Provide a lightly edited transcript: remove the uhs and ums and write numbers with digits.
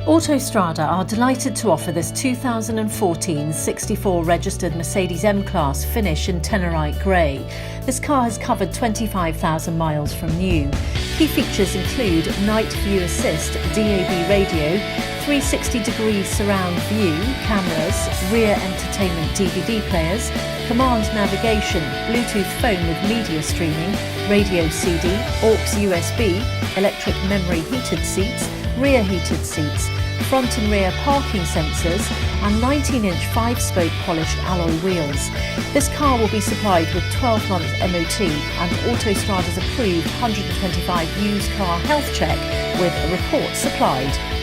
Autostrada are delighted to offer this 2014 64 registered Mercedes M-Class finish in Tenorite grey. This car has covered 25,000 miles from new. Key features include night view assist, DAB radio, 360-degree surround view, cameras, rear entertainment DVD players, Comand navigation, Bluetooth phone with media streaming, radio CD, aux USB, electric memory heated seats, rear heated seats, front and rear parking sensors and 19-inch 5-spoke polished alloy wheels. This car will be supplied with 12-month MOT and Autostrada's approved 125 used car health check with a report supplied.